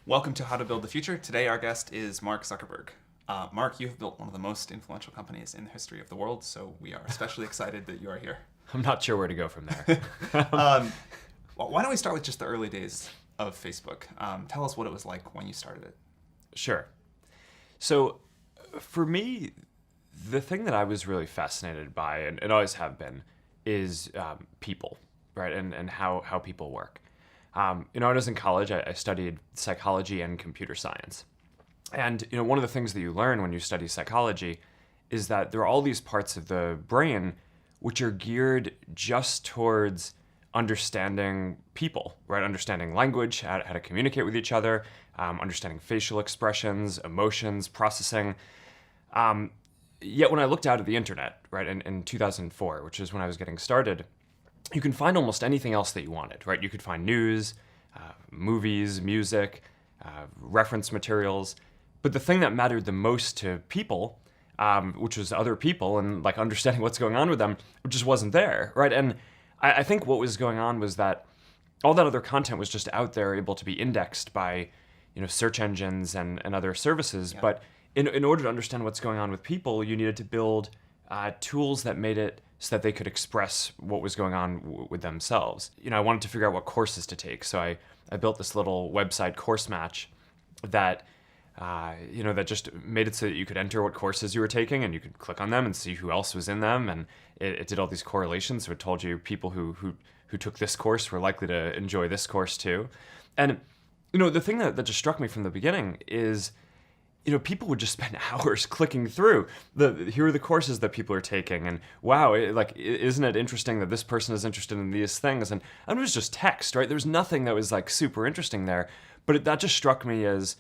Welcome to How to Build the Future. Today our guest is Mark Zuckerberg. Mark, you have built one of the most influential companies in the history of the world, so we are especially excited that you are here. I'm not sure where to go from there. Well, why don't we start with just the early days of Facebook? Tell us what it was like when you started it. Sure. So for me, the thing that I was really fascinated by, and always have been, is people, right? And how people work. When I was in college, I studied psychology and computer science. And one of the things that you learn when you study psychology is that there are all these parts of the brain which are geared just towards understanding people, right? Understanding language, how to communicate with each other, understanding facial expressions, emotions, processing. Yet when I looked out at the internet, right, in 2004, which is when I was getting started, you can find almost anything else that you wanted, right? You could find news, movies, music, reference materials. But the thing that mattered the most to people, which was other people and like understanding what's going on with them, just wasn't there, right? And I think what was going on was that all that other content was just out there, able to be indexed by, search engines and other services. Yeah. But in order to understand what's going on with people, you needed to build tools that made it so that they could express what was going on with themselves. I wanted to figure out what courses to take, so I built this little website, Course Match, that that just made it so that you could enter what courses you were taking, and you could click on them and see who else was in them, and it did all these correlations. So it told you people who took this course were likely to enjoy this course too. And the thing that just struck me from the beginning is, people would just spend hours clicking through here are the courses that people are taking, and wow, isn't it interesting that this person is interested in these things? And it was just text, right? There was nothing that was like super interesting there, but that just struck me as,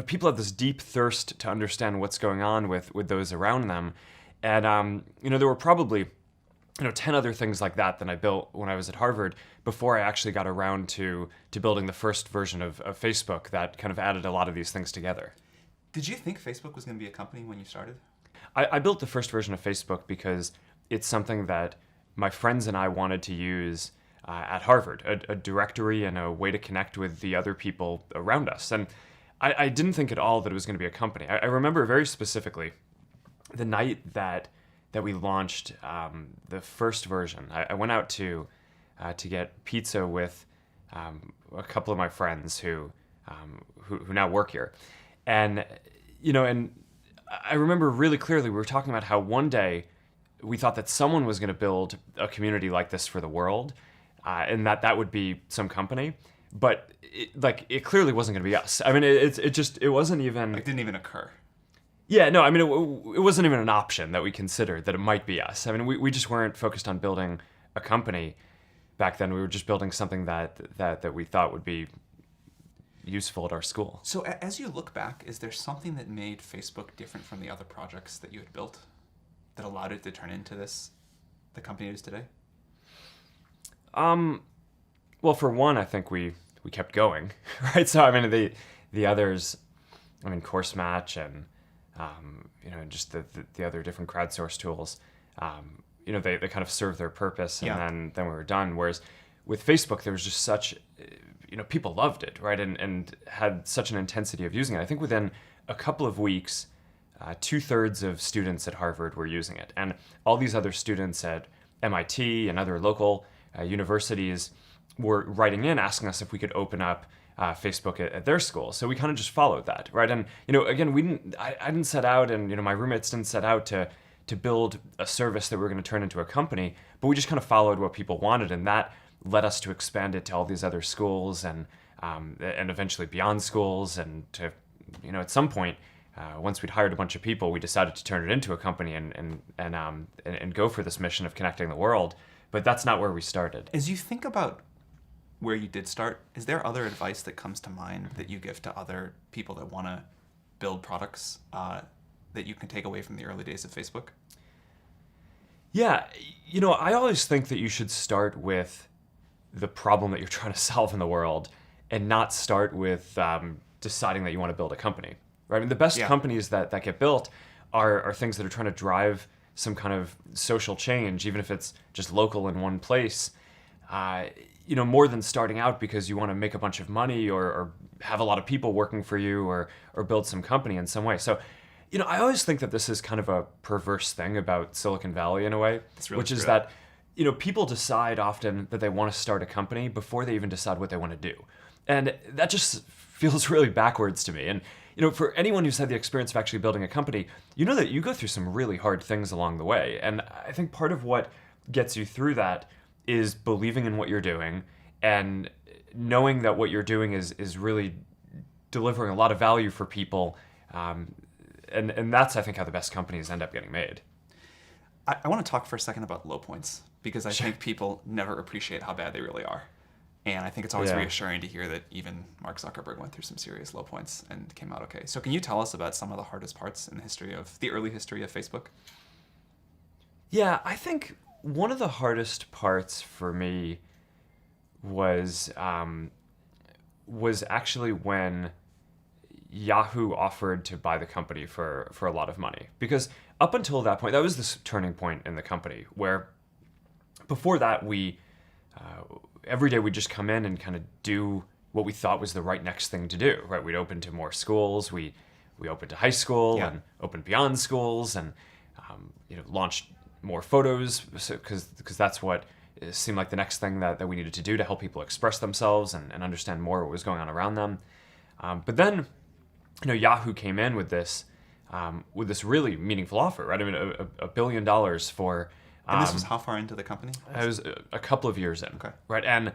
people have this deep thirst to understand what's going on with those around them. And there were probably 10 other things like that I built when I was at Harvard before I actually got around to building the first version of Facebook that kind of added a lot of these things together. Did you think Facebook was going to be a company when you started? I built the first version of Facebook because it's something that my friends and I wanted to use at Harvard, a directory and a way to connect with the other people around us. And I didn't think at all that it was going to be a company. I remember very specifically the night that we launched the first version. I went out to get pizza with a couple of my friends who now work here. And I remember really clearly we were talking about how one day we thought that someone was going to build a community like this for the world, and that would be some company. But it clearly wasn't going to be us. I mean, it wasn't even. It didn't even occur. Yeah, no, I mean, it wasn't even an option that we considered that it might be us. I mean, we just weren't focused on building a company back then. We were just building something that we thought would be useful at our school. So as you look back, is there something that made Facebook different from the other projects that you had built that allowed it to turn into the company it is today? Well, for one, I think we kept going, right? So, I mean, the others, Course Match and, just the other different crowdsourced tools, they kind of served their purpose, and then we were done. Whereas with Facebook, there was just such, people loved it, right? And had such an intensity of using it. I think within a couple of weeks, 2/3 of students at Harvard were using it. And all these other students at MIT and other local universities were writing in asking us if we could open up Facebook at their school. So we kind of just followed that, right? And again, I didn't set out, and my roommates didn't set out to build a service that we were going to turn into a company, but we just kind of followed what people wanted, and that led us to expand it to all these other schools and eventually beyond schools, and to at some point. Once we'd hired a bunch of people, we decided to turn it into a company and go for this mission of connecting the world. But that's not where we started. As you think about where you did start, is there other advice that comes to mind that you give to other people that want to build products that you can take away from the early days of Facebook? Yeah, I always think that you should start with the problem that you're trying to solve in the world and not start with deciding that you want to build a company. Right? I mean, the best companies that get built are things that are trying to drive some kind of social change, even if it's just local in one place. More than starting out because you want to make a bunch of money or have a lot of people working for you or build some company in some way. So, I always think that this is kind of a perverse thing about Silicon Valley in a way, Really which is true. that, people decide often that they want to start a company before they even decide what they want to do. And that just feels really backwards to me. And, for anyone who's had the experience of actually building a company, you know that you go through some really hard things along the way. And I think part of what gets you through that is believing in what you're doing and knowing that what you're doing is really delivering a lot of value for people. And that's, I think, how the best companies end up getting made. I want to talk for a second about low points, because I think people never appreciate how bad they really are. And I think it's always Yeah. reassuring to hear that even Mark Zuckerberg went through some serious low points and came out okay. So can you tell us about some of the hardest parts in the early history of Facebook? Yeah, I think one of the hardest parts for me was actually when Yahoo offered to buy the company for a lot of money. Because up until that point, that was this turning point in the company where before that we every day we'd just come in and kind of do what we thought was the right next thing to do. Right, we'd open to more schools. We opened to high school Yeah. and opened beyond schools and launched more photos because that's what it seemed like the next thing that we needed to do to help people express themselves and understand more what was going on around them. But then, Yahoo came in with this really meaningful offer, right? I mean, $1 billion for. And this was how far into the company? It was a couple of years in, Okay. right? And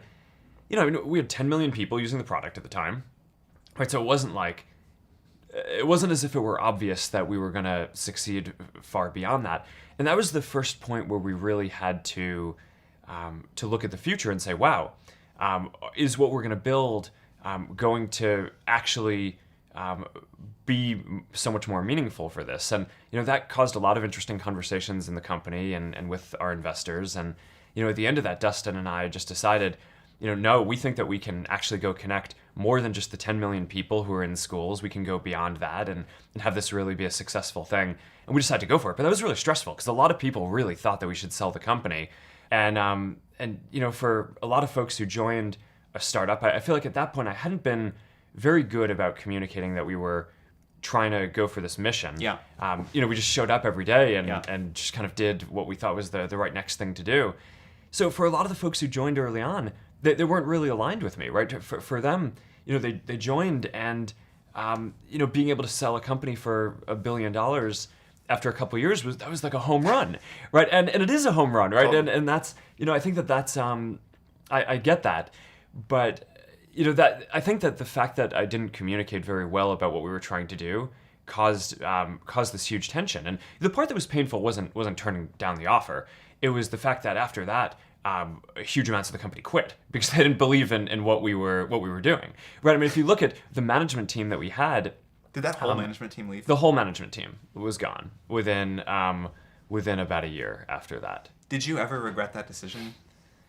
we had 10 million people using the product at the time, right? So it wasn't as if it were obvious that we were going to succeed far beyond that. And that was the first point where we really had to look at the future and say, wow, is what we're going to build going to actually be so much more meaningful for this? And, that caused a lot of interesting conversations in the company and with our investors. And, at the end of that, Dustin and I just decided, no, we think that we can actually go connect more than just the 10 million people who are in schools. We can go beyond that and have this really be a successful thing. And we decided to go for it. But that was really stressful because a lot of people really thought that we should sell the company. And for a lot of folks who joined a startup, I feel like at that point I hadn't been very good about communicating that we were trying to go for this mission. Yeah. We just showed up every day Yeah. and just kind of did what we thought was the right next thing to do. So for a lot of the folks who joined early on, they weren't really aligned with me, right? For them, they joined and, being able to sell a company for $1 billion after a couple of years was like a home run, right? And it is a home run, right? Totally. And that's, I think that's, I get that. But, that I think that the fact that I didn't communicate very well about what we were trying to do caused this huge tension. And the part that was painful wasn't turning down the offer. It was the fact that after that, huge amounts of the company quit because they didn't believe in what we were doing. Right? I mean, if you look at the management team that we had, Did that whole management team leave? the whole management team was gone within about a year after that. Did you ever regret that decision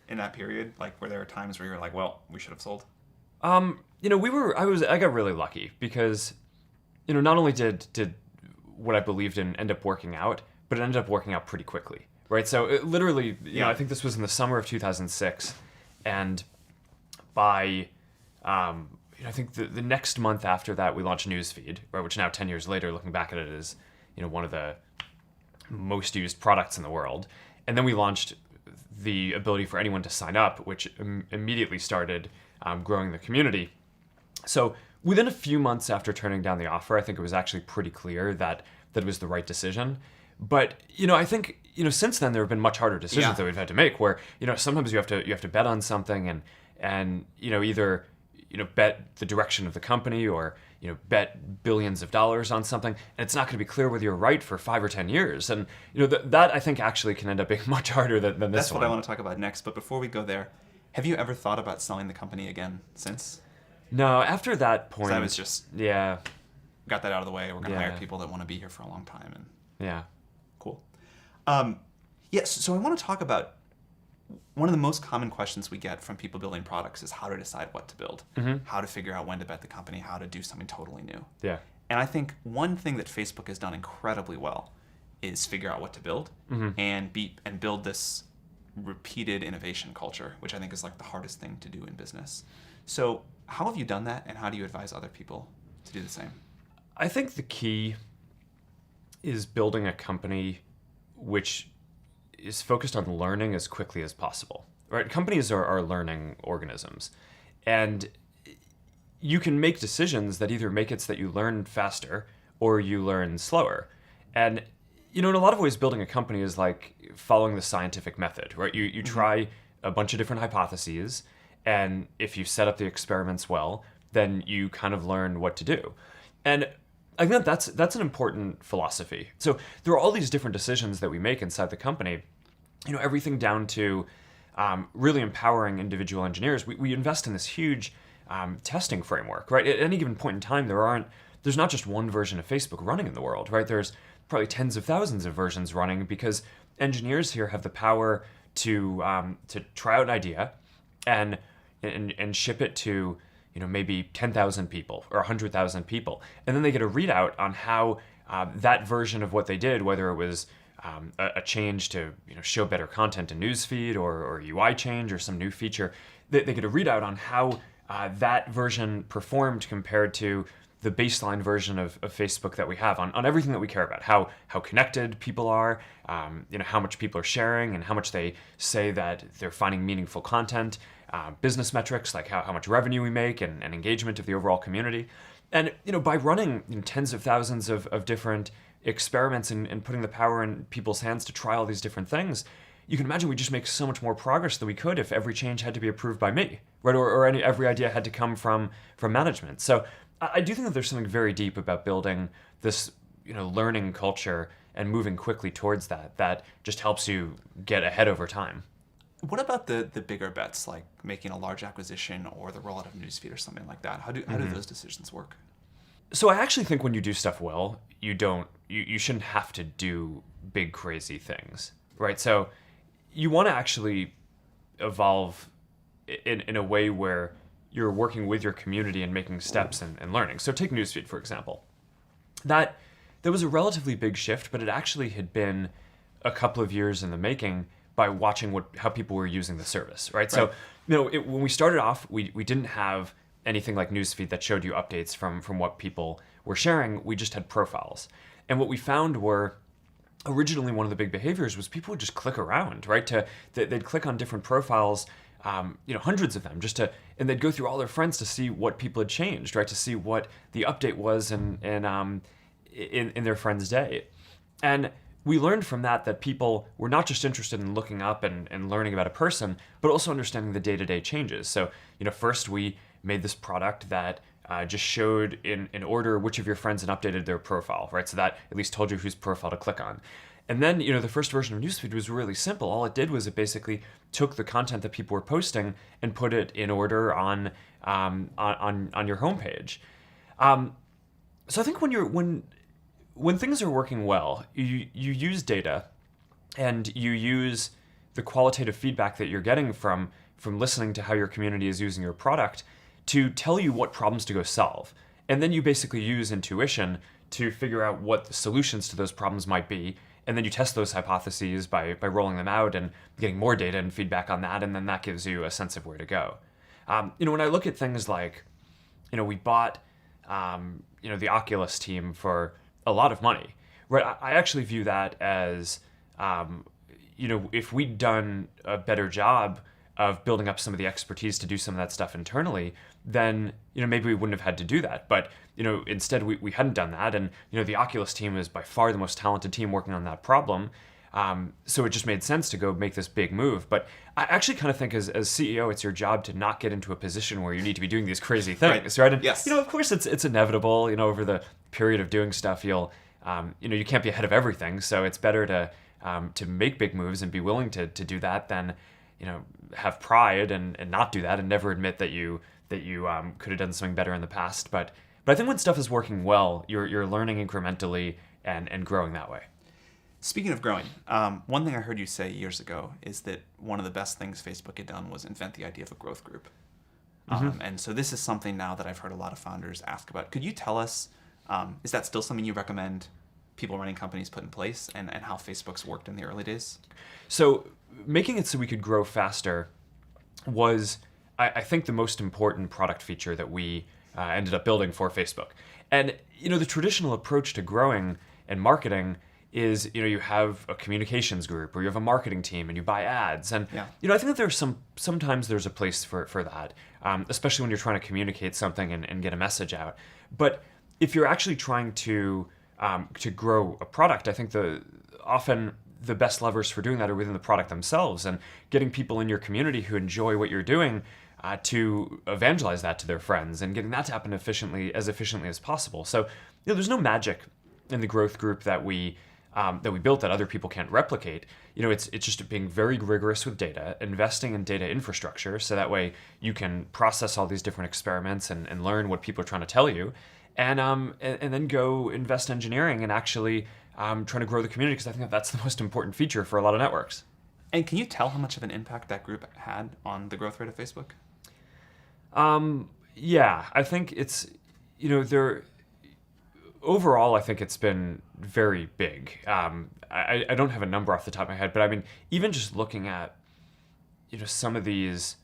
in that period? Like, were there times where you were like, well, we should have sold? I got really lucky because, not only did what I believed in end up working out, but it ended up working out pretty quickly, right? So it literally, I think this was in the summer of 2006, and by, I think the next month after that, we launched Newsfeed, right? Which now 10 years later, looking back at it, is, one of the most used products in the world. And then we launched the ability for anyone to sign up, which immediately started growing the community. So within a few months after turning down the offer, I think it was actually pretty clear that it was the right decision. But I think since then there have been much harder decisions Yeah. that we've had to make. Where sometimes you have to bet on something and either bet the direction of the company or bet billions of dollars on something, and it's not going to be clear whether you're right for 5 or 10 years. And that I think actually can end up being much harder than this That's one. what I want to talk about next. But before we go there, have you ever thought about selling the company again since? No, after that point, 'Cause I was just yeah, got that out of the way. We're going to Yeah. hire people that want to be here for a long time. And yeah. cool. Yes, so I want to talk about one of the most common questions we get from people building products is how to decide what to build, how to figure out when to bet the company, how to do something totally new. Yeah. And I think one thing that Facebook has done incredibly well is figure out what to build and build this repeated innovation culture, which I think is like the hardest thing to do in business. So How have you done that, and how do you advise other people to do the same? I think the key is building a company which is focused on learning as quickly as possible. Right? Companies are learning organisms, and you can make decisions that either make it so that you learn faster or you learn slower. And in a lot of ways, building a company is like following the scientific method, right? You try a bunch of different hypotheses, and if you set up the experiments well, then you kind of learn what to do. And I think that's an important philosophy. So there are all these different decisions that we make inside the company, everything down to really empowering individual engineers. We invest in this huge testing framework, right? At any given point in time, there's not just one version of Facebook running in the world, right? There's probably tens of thousands of versions running because engineers here have the power to try out an idea and ship it to maybe 10,000 people or 100,000 people, and then they get a readout on how that version of what they did, whether it was a change to show better content in newsfeed or UI change or some new feature, they get a readout on how that version performed compared to the baseline version of Facebook that we have on everything that we care about, how connected people are, how much people are sharing and how much they say that they're finding meaningful content, business metrics like how much revenue we make and engagement of the overall community. And by running tens of thousands of different experiments and putting the power in people's hands to try all these different things, you can imagine we just make so much more progress than we could if every change had to be approved by me, right? Or every idea had to come from management. So I do think that there's something very deep about building this, learning culture and moving quickly towards that just helps you get ahead over time. What about the bigger bets, like making a large acquisition or the rollout of newsfeed or something like that? How do those decisions work? So I actually think when you do stuff well, you shouldn't have to do big crazy things, right? So you want to actually evolve in a way where you're working with your community and making steps and learning. So take newsfeed, for example. That was a relatively big shift, but it actually had been a couple of years in the making by watching how people were using the service, right? So when we started off, we didn't have anything like newsfeed that showed you updates from what people were sharing. We just had profiles. And what we found were originally one of the big behaviors was people would just click around, right? They'd click on different profiles, hundreds of them, and they'd go through all their friends to see what people had changed, right? To see what the update was in their friend's day. And we learned from that people were not just interested in looking up and learning about a person, but also understanding the day-to-day changes. So, first we made this product that just showed in order which of your friends had updated their profile, right? So that at least told you whose profile to click on. And then, the first version of newsfeed was really simple. All it did was it basically took the content that people were posting and put it in order on your homepage. So I think when things are working well, you use data and you use the qualitative feedback that you're getting from listening to how your community is using your product to tell you what problems to go solve. And then you basically use intuition to figure out what the solutions to those problems might be. And then you test those hypotheses by rolling them out and getting more data and feedback on that. And then that gives you a sense of where to go. When I look at things like, we bought, the Oculus team for a lot of money, right? I actually view that as, if we'd done a better job of building up some of the expertise to do some of that stuff internally, then, maybe we wouldn't have had to do that. But, instead we hadn't done that. And, the Oculus team is by far the most talented team working on that problem. So it just made sense to go make this big move. But I actually kind of think as CEO, it's your job to not get into a position where you need to be doing these crazy things, right? And, yes. Of course it's inevitable, over the period of doing stuff, you'll, you can't be ahead of everything. So it's better to make big moves and be willing to do that than, have pride and not do that and never admit that you could have done something better in the past. But I think when stuff is working well, you're learning incrementally and growing that way. Speaking of growing, one thing I heard you say years ago is that one of the best things Facebook had done was invent the idea of a growth group. And so this is something now that I've heard a lot of founders ask about. Could you tell us, is that still something you recommend people running companies put in place and how Facebook's worked in the early days? So making it so we could grow faster was I think the most important product feature that we ended up building for Facebook. And the traditional approach to growing and marketing is you have a communications group or you have a marketing team and you buy ads. And I think that sometimes there's a place for that, especially when you're trying to communicate something and get a message out. But if you're actually trying to grow a product, I think often the best levers for doing that are within the product themselves and getting people in your community who enjoy what you're doing to evangelize that to their friends and getting that to happen as efficiently as possible. So there's no magic in the growth group that we built that other people can't replicate. It's just being very rigorous with data, investing in data infrastructure, so that way you can process all these different experiments and learn what people are trying to tell you, and then go invest in engineering and actually trying to grow the community, because I think that's the most important feature for a lot of networks. And can you tell how much of an impact that group had on the growth rate of Facebook? Yeah, I think it's overall, I think it's been very big. I don't have a number off the top of my head, but I mean, even just looking at, some of these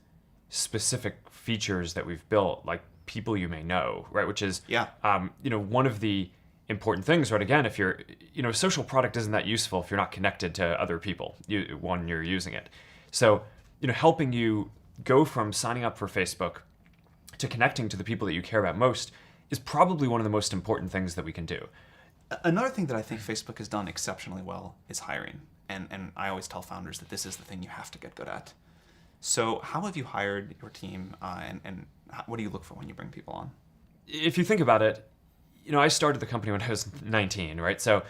specific features that we've built, like people you may know, right? Which is, one of the important things, right? Again, if you're, a social product isn't that useful if you're not connected to other people when you're using it. So, helping you go from signing up for Facebook to connecting to the people that you care about most is probably one of the most important things that we can do. Another thing that I think Facebook has done exceptionally well is hiring. And I always tell founders that this is the thing you have to get good at. So how have you hired your team, and what do you look for when you bring people on? If you think about it, I started the company when I was 19, right? So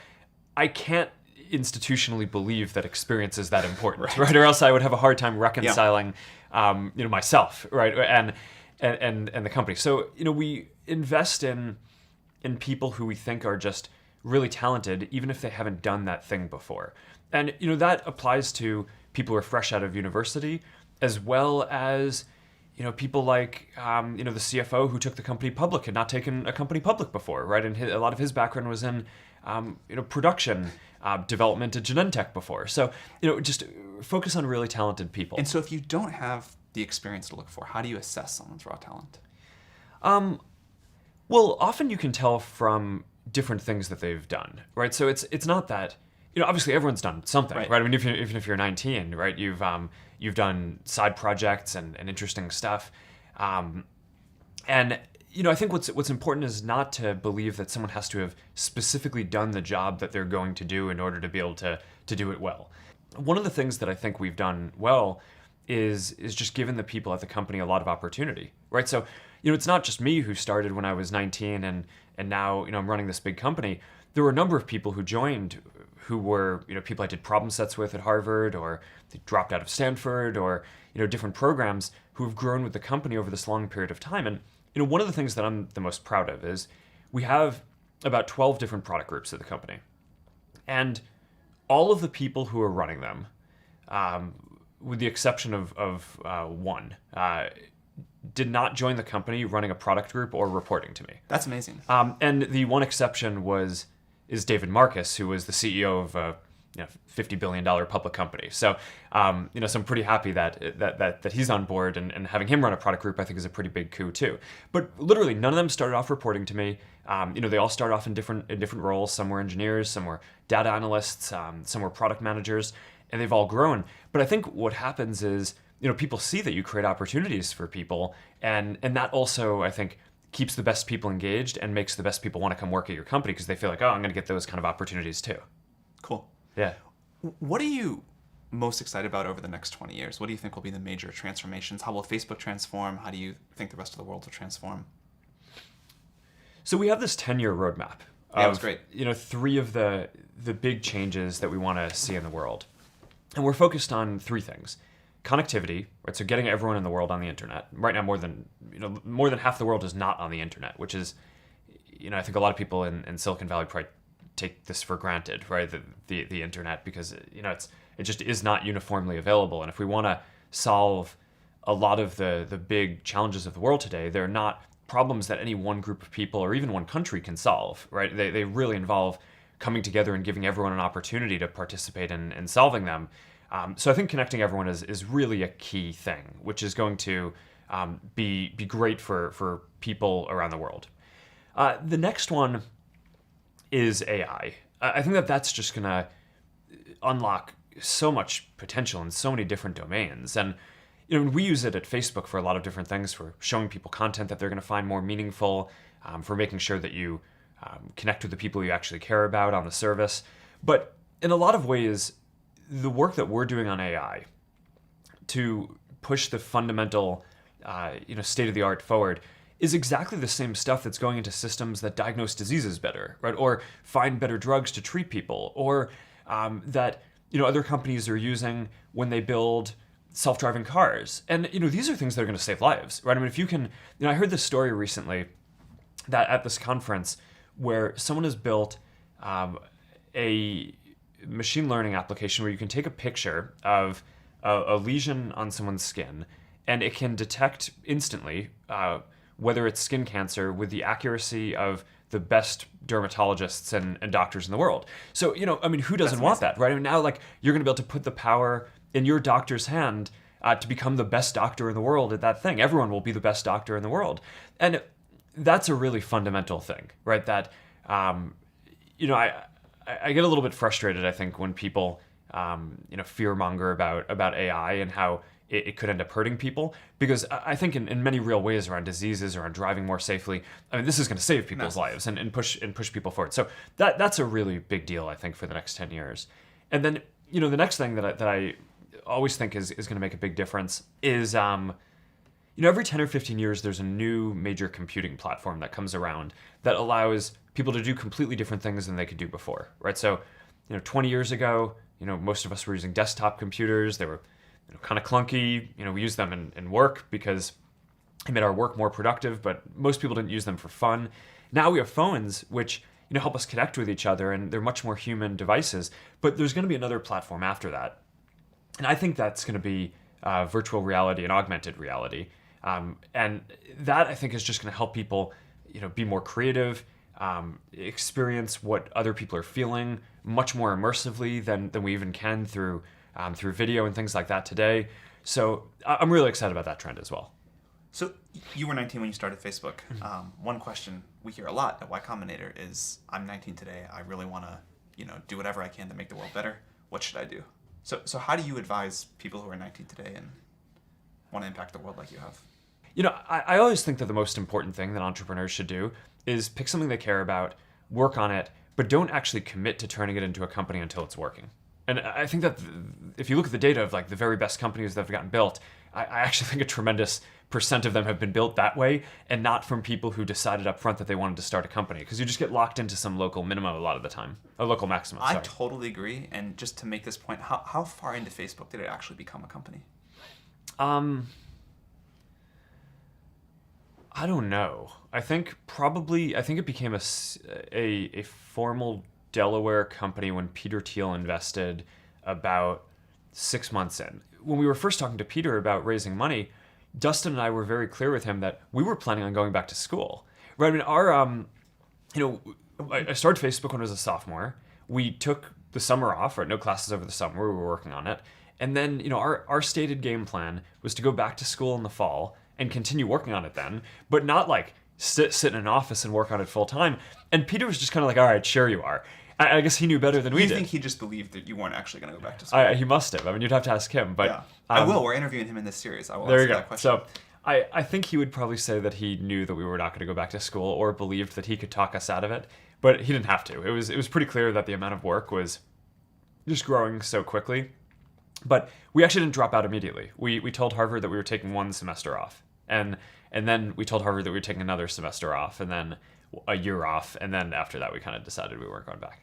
I can't institutionally believe that experience is that important, right? Or else I would have a hard time reconciling, myself, right? And the company. So, we invest in people who we think are just really talented, even if they haven't done that thing before. And, that applies to people who are fresh out of university, as well as, people like, the CFO who took the company public, had not taken a company public before, right? And a lot of his background was in, production, development at Genentech before. So, just focus on really talented people. And so if you don't have the experience to look for, how do you assess someone's raw talent? Well, often you can tell from different things that they've done, right? So it's not that, obviously everyone's done something, right? I mean, even if you're 19, right, you've done side projects and interesting stuff, and I think what's important is not to believe that someone has to have specifically done the job that they're going to do in order to be able to do it well. One of the things that I think we've done well is just given the people at the company a lot of opportunity, right? So, it's not just me who started when I was 19 and now, I'm running this big company. There were a number of people who joined who were, people I did problem sets with at Harvard, or they dropped out of Stanford, or, different programs, who have grown with the company over this long period of time. And, one of the things that I'm the most proud of is we have about 12 different product groups at the company. And all of the people who are running them, with the exception of one, did not join the company running a product group or reporting to me. That's amazing. And the one exception is David Marcus, who was the CEO of a $50 billion public company. So, so I'm pretty happy that he's on board, and having him run a product group, I think, is a pretty big coup too. But literally, none of them started off reporting to me. They all started off in different roles. Some were engineers, some were data analysts, some were product managers, and they've all grown. But I think what happens is, people see that you create opportunities for people, and that also, I think, keeps the best people engaged and makes the best people want to come work at your company, because they feel like, oh, I'm going to get those kind of opportunities too. Cool. Yeah. What are you most excited about over the next 20 years? What do you think will be the major transformations? How will Facebook transform? How do you think the rest of the world will transform? So we have this 10-year roadmap. That was great. 3 of the big changes that we want to see in the world. And we're focused on 3 things. Connectivity, right? So getting everyone in the world on the internet. Right now, more than half the world is not on the internet, which is, I think a lot of people in Silicon Valley probably take this for granted, right? The internet, because it just is not uniformly available. And if we want to solve a lot of the big challenges of the world today, they're not problems that any one group of people or even one country can solve, right? They really involve coming together and giving everyone an opportunity to participate in solving them. So I think connecting everyone is really a key thing, which is going to be great for people around the world. The next one is AI. I think that that's just going to unlock so much potential in so many different domains. And we use it at Facebook for a lot of different things, for showing people content that they're going to find more meaningful, for making sure that you connect with the people you actually care about on the service. But in a lot of ways, the work that we're doing on AI to push the fundamental, state of the art forward is exactly the same stuff that's going into systems that diagnose diseases better, right? Or find better drugs to treat people, or that other companies are using when they build self-driving cars. And these are things that are going to save lives, right? I mean, if you can, I heard this story recently that at this conference where someone has built a machine learning application where you can take a picture of a lesion on someone's skin, and it can detect instantly whether it's skin cancer with the accuracy of the best dermatologists and doctors in the world. So, who doesn't want that, right? I mean, now, you're going to be able to put the power in your doctor's hand to become the best doctor in the world at that thing. Everyone will be the best doctor in the world. And that's a really fundamental thing, right? That, I get a little bit frustrated, I think, when people, fearmonger about AI and how it could end up hurting people, because I think in many real ways around diseases, around driving more safely, this is going to save people's lives and push people forward. So that's a really big deal, I think, for the next 10 years. And then, the next thing that I always think is going to make a big difference is, every 10 or 15 years, there's a new major computing platform that comes around that allows people to do completely different things than they could do before, right? So, 20 years ago, most of us were using desktop computers. They were kind of clunky. We used them in work because it made our work more productive, but most people didn't use them for fun. Now we have phones, which help us connect with each other, and they're much more human devices. But there's going to be another platform after that, and I think that's going to be virtual reality and augmented reality. And that, I think, is just going to help people, be more creative, experience what other people are feeling much more immersively than we even can through video and things like that today. So I'm really excited about that trend as well. So you were 19 when you started Facebook. One question we hear a lot at Y Combinator is, I'm 19 today. I really want to, do whatever I can to make the world better. What should I do? So how do you advise people who are 19 today and want to impact the world like you have? I always think that the most important thing that entrepreneurs should do is pick something they care about, work on it, but don't actually commit to turning it into a company until it's working. And I think that if you look at the data of the very best companies that have gotten built, I actually think a tremendous % of them have been built that way, and not from people who decided up front that they wanted to start a company, because you just get locked into some local minimum a lot of the time, a local maximum. I totally agree. And just to make this point, how far into Facebook did it actually become a company? I don't know. I think it became a formal Delaware company when Peter Thiel invested about 6 months in. When we were first talking to Peter about raising money, Dustin and I were very clear with him that we were planning on going back to school. Right? I mean, I started Facebook when I was a sophomore. We took the summer off, right? No classes over the summer. We were working on it. And then, our stated game plan was to go back to school in the fall and continue working on it then, but not sit in an office and work on it full time. And Peter was just kind of all right, sure you are. I guess he knew better than we did. You think he just believed that you weren't actually going to go back to school? He must have. I mean, you'd have to ask him. But yeah. I will. We're interviewing him in this series. I will there ask you go. That question. So I think he would probably say that he knew that we were not going to go back to school, or believed that he could talk us out of it. But he didn't have to. It was pretty clear that the amount of work was just growing so quickly. But we actually didn't drop out immediately. We told Harvard that we were taking 1 semester off. And then we told Harvard that we were taking another semester off, and then a year off. And then after that, we kind of decided we weren't going back.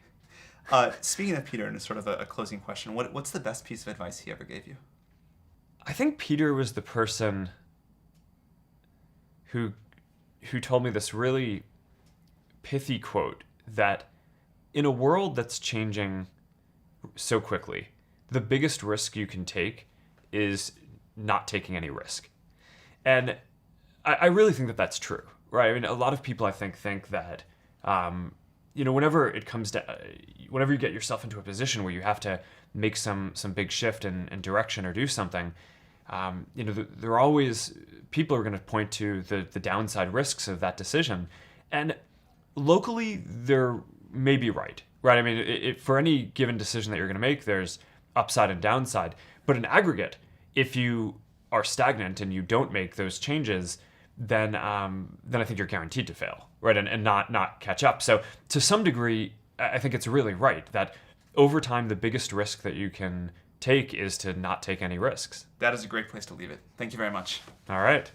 Speaking of Peter, and sort of a closing question, what's the best piece of advice he ever gave you? I think Peter was the person who told me this really pithy quote that in a world that's changing so quickly, the biggest risk you can take is not taking any risk. And I really think that that's true, right? I mean, a lot of people, I think that, whenever it comes to, whenever you get yourself into a position where you have to make some big shift in direction or do something, there are always people are going to point to the downside risks of that decision, and locally they're maybe right. I mean, for any given decision that you're going to make, there's upside and downside. But in aggregate, if you are stagnant and you don't make those changes, then I think you're guaranteed to fail, right? And not catch up. So to some degree, I think it's really right that over time, the biggest risk that you can take is to not take any risks. That is a great place to leave it. Thank you very much. All right.